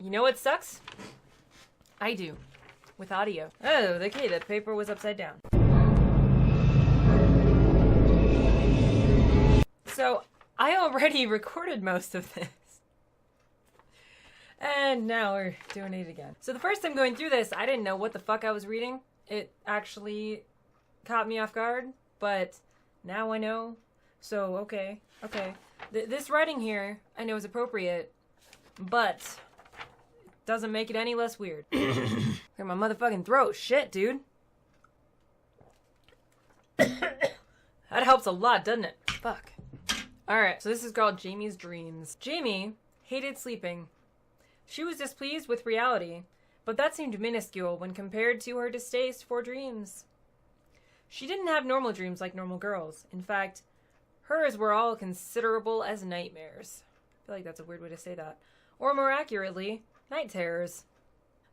You know what sucks? I do. With audio. Oh, okay, the paper was upside down. So, I already recorded most of this. And now we're doing it again. So the first time going through this, I didn't know what the fuck I was reading. It actually caught me off guard, but now I know. So, okay. This writing here, I know is appropriate, but doesn't make it any less weird. Clear my motherfucking throat. Shit, dude. That helps a lot, doesn't it? Fuck. Alright, so this is called Jamie's Dreams. Jamie hated sleeping. She was displeased with reality, but that seemed minuscule when compared to her distaste for dreams. She didn't have normal dreams like normal girls. In fact, hers were all considerable as nightmares. I feel like that's a weird way to say that. Or more accurately, night terrors.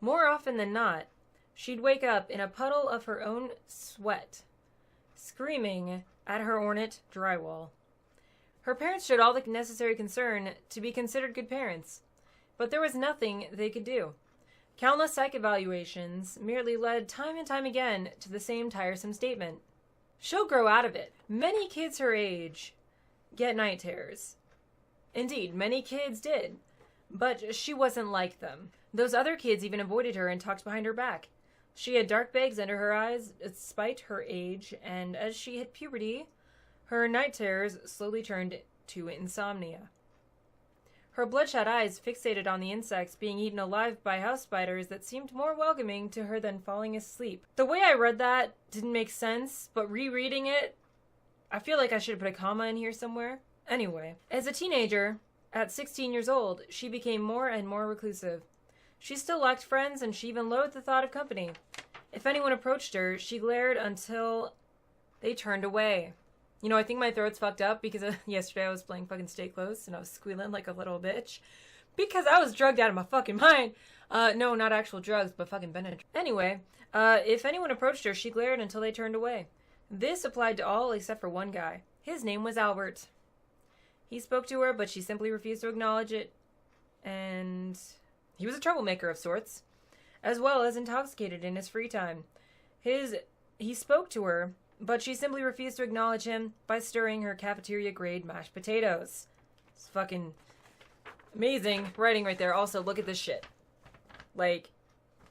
More often than not, she'd wake up in a puddle of her own sweat, screaming at her ornate drywall. Her parents showed all the necessary concern to be considered good parents, but there was nothing they could do. Countless psych evaluations merely led time and time again to the same tiresome statement. She'll grow out of it. Many kids her age get night terrors. Indeed, many kids did, but she wasn't like them. Those other kids even avoided her and talked behind her back. She had dark bags under her eyes despite her age, and as she hit puberty, her night terrors slowly turned to insomnia. Her bloodshot eyes fixated on the insects being eaten alive by house spiders that seemed more welcoming to her than falling asleep. The way I read that didn't make sense, but rereading it, I feel like I should have put a comma in here somewhere. Anyway, as a teenager, at 16 years old, she became more and more reclusive. She still lacked friends, and she even loathed the thought of company. If anyone approached her, she glared until they turned away. You know, I think my throat's fucked up because yesterday I was playing fucking Stay Close and I was squealing like a little bitch because I was drugged out of my fucking mind. No, not actual drugs, but fucking Benadryl. Anyway, if anyone approached her, she glared until they turned away. This applied to all except for one guy. His name was Albert. He spoke to her, but she simply refused to acknowledge it. And he was a troublemaker of sorts, as well as intoxicated in his free time. He spoke to her, but she simply refused to acknowledge him by stirring her cafeteria-grade mashed potatoes. It's fucking amazing writing right there. Also, look at this shit. Like,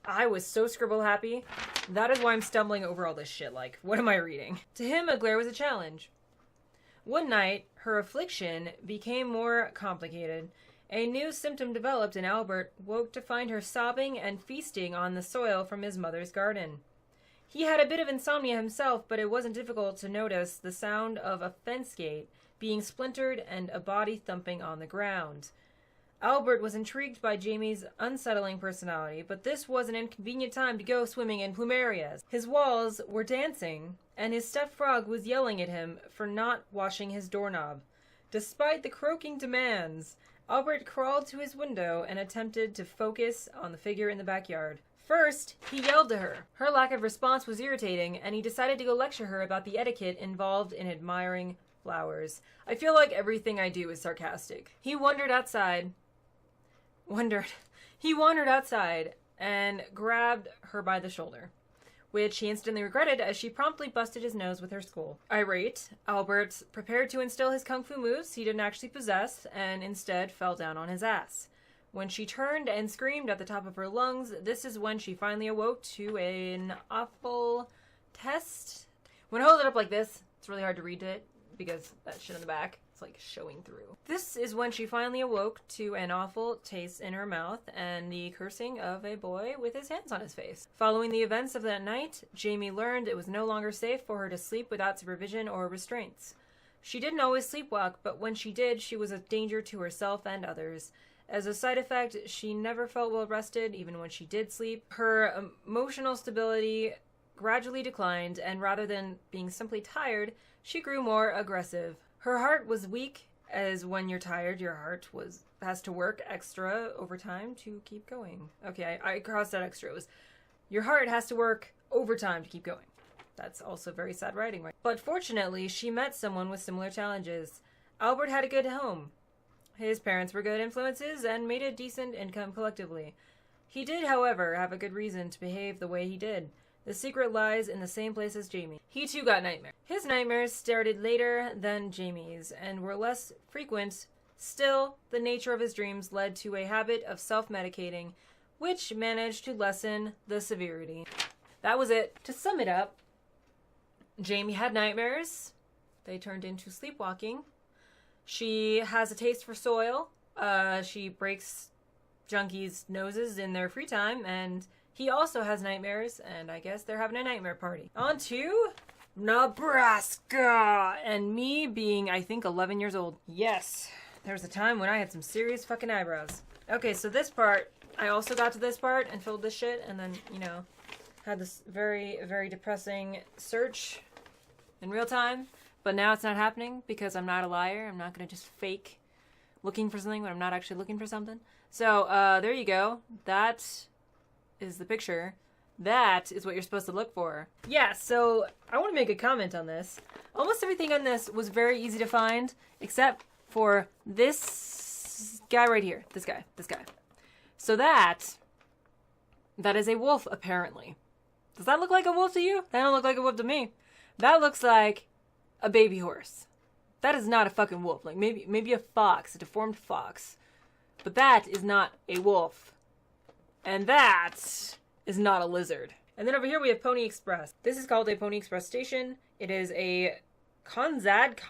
I was so scribble happy. That is why I'm stumbling over all this shit. Like, what am I reading? To him, a glare was a challenge. One night, her affliction became more complicated. A new symptom developed, and Albert woke to find her sobbing and feasting on the soil from his mother's garden. He had a bit of insomnia himself, but it wasn't difficult to notice the sound of a fence gate being splintered and a body thumping on the ground. Albert was intrigued by Jamie's unsettling personality, but this was an inconvenient time to go swimming in plumerias. His walls were dancing, and his stuffed frog was yelling at him for not washing his doorknob. Despite the croaking demands, Albert crawled to his window and attempted to focus on the figure in the backyard. First, he yelled to her. Her lack of response was irritating, and he decided to go lecture her about the etiquette involved in admiring flowers. I feel like everything I do is sarcastic. He wandered outside and grabbed her by the shoulder, which he instantly regretted as she promptly busted his nose with her school. Irate, Albert prepared to instill his kung fu moves he didn't actually possess and instead fell down on his ass. When she turned and screamed at the top of her lungs, this is when she finally awoke to an awful test. When I hold it up like this, it's really hard to read it because that shit in the back, it's like showing through. This is when she finally awoke to an awful taste in her mouth and the cursing of a boy with his hands on his face. Following the events of that night, Jamie learned it was no longer safe for her to sleep without supervision or restraints. She didn't always sleepwalk, but when she did, she was a danger to herself and others. As a side effect, she never felt well rested, even when she did sleep. Her emotional stability gradually declined, and rather than being simply tired, she grew more aggressive. Her heart was weak, as when you're tired, your heart has to work extra overtime to keep going. Okay, I crossed that extra. It was, your heart has to work overtime to keep going. That's also very sad writing, right? But fortunately, she met someone with similar challenges. Albert had a good home. His parents were good influences and made a decent income collectively. He did, however, have a good reason to behave the way he did. The secret lies in the same place as Jamie. He too got nightmares. His nightmares started later than Jamie's and were less frequent. Still, the nature of his dreams led to a habit of self-medicating, which managed to lessen the severity. That was it. To sum it up, Jamie had nightmares. They turned into sleepwalking. She has a taste for soil. She breaks junkies' noses in their free time, and he also has nightmares, and I guess they're having a nightmare party. On to Nebraska! And me being, I think, 11 years old. Yes, there was a time when I had some serious fucking eyebrows. Okay, so this part, I also got to this part and filled this shit, and then, you know, had this very, very depressing search in real time. But now it's not happening because I'm not a liar. I'm not going to just fake looking for something when I'm not actually looking for something. So, there you go. That is the picture. That is what you're supposed to look for. Yeah, so I want to make a comment on this. Almost everything on this was very easy to find, except for this guy right here. This guy. So that is a wolf, apparently. Does that look like a wolf to you? That don't look like a wolf to me. That looks like a baby horse. That is not a fucking wolf. Like maybe a fox, a deformed fox. But that is not a wolf. And that is not a lizard. And then over here we have Pony Express. This is called a Pony Express station. It is a Conrad?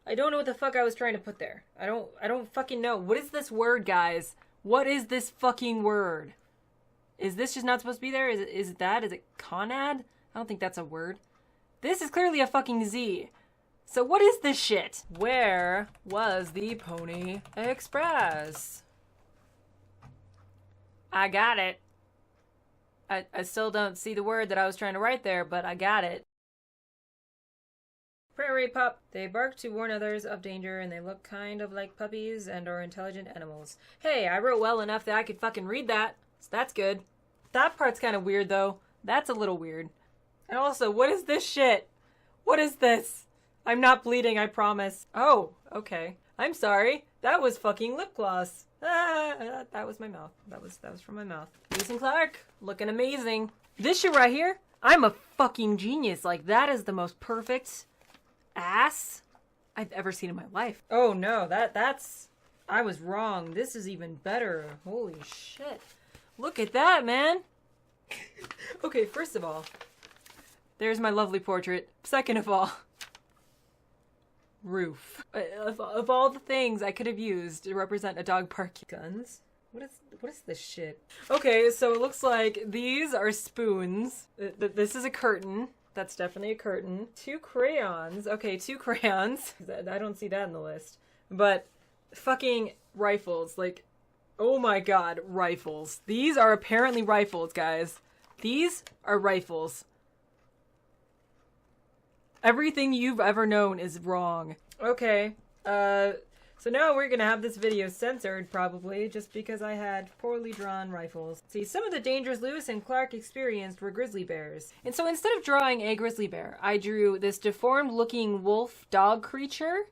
I don't know what the fuck I was trying to put there. I don't fucking know. What is this word, guys? What is this fucking word? Is this just not supposed to be there? Is it that? Is it Conad? I don't think that's a word. This is clearly a fucking Z. So what is this shit? Where was the Pony Express? I got it. I still don't see the word that I was trying to write there, but I got it. Prairie pup. They bark to warn others of danger, and they look kind of like puppies and are intelligent animals. Hey, I wrote well enough that I could fucking read that. So that's good. That part's kind of weird, though. That's a little weird. And also, what is this shit? What is this? I'm not bleeding, I promise. Oh, okay. I'm sorry. That was fucking lip gloss. That was my mouth. That was from my mouth. Lewis and Clark, looking amazing. This shit right here, I'm a fucking genius. Like, that is the most perfect ass I've ever seen in my life. Oh no, that's... I was wrong. This is even better. Holy shit. Look at that, man. Okay, first of all, there's my lovely portrait. Second of all, roof. Of all the things I could have used to represent a dog park. Guns? What is this shit? Okay, so it looks like these are spoons. This is a curtain. That's definitely a curtain. 2 crayons. Okay, 2 crayons. I don't see that in the list. But fucking rifles. Like, oh my god, rifles. These are apparently rifles, guys. These are rifles. Everything you've ever known is wrong. Okay, so now we're gonna have this video censored, probably, just because I had poorly drawn rifles. See, some of the dangers Lewis and Clark experienced were grizzly bears. And so instead of drawing a grizzly bear, I drew this deformed-looking wolf dog creature.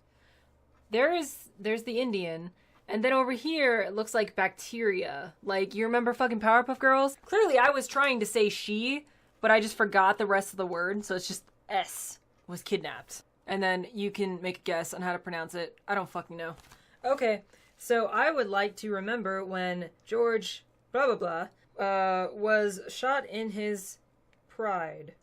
There's the Indian. And then over here, it looks like bacteria. Like, you remember fucking Powerpuff Girls? Clearly, I was trying to say she, but I just forgot the rest of the word, so it's just S. Was kidnapped. And then you can make a guess on how to pronounce it. I don't fucking know. Okay, so I would like to remember when George blah blah blah was shot in his pride.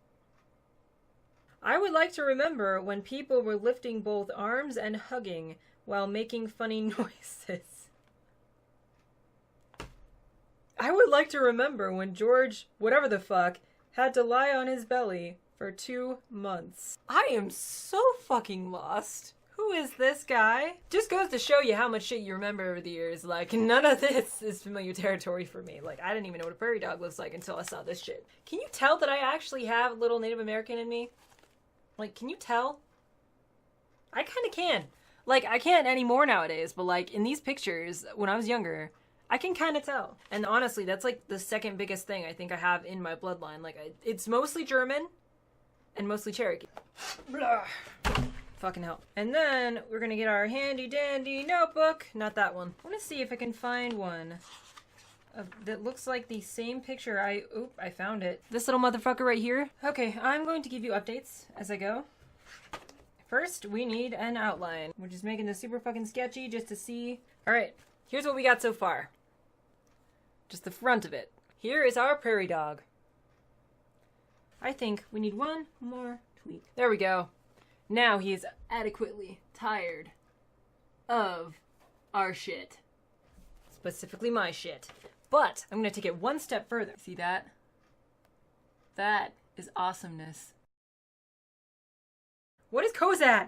I would like to remember when people were lifting both arms and hugging while making funny noises. I would like to remember when George, whatever the fuck, had to lie on his belly for 2 months. I am so fucking lost. Who is this guy? Just goes to show you how much shit you remember over the years. Like, none of this is familiar territory for me. Like, I didn't even know what a prairie dog looks like until I saw this shit. Can you tell that I actually have a little Native American in me? Like, can you tell? I kinda can. Like, I can't anymore nowadays, but like, in these pictures, when I was younger, I can kind of tell. And honestly, that's like the second biggest thing I think I have in my bloodline. Like, it's mostly German and mostly Cherokee. Blah. Fucking hell. And then we're gonna get our handy dandy notebook. Not that one. I want to see if I can find one that looks like the same picture. I found it. This little motherfucker right here. Okay, I'm going to give you updates as I go. First, we need an outline. We're just making this super fucking sketchy just to see. All right, here's what we got so far. Just the front of it. Here is our prairie dog. I think we need one more tweak. There we go. Now he is adequately tired of our shit. Specifically my shit. But I'm going to take it one step further. See that? That is awesomeness. What is Kozat?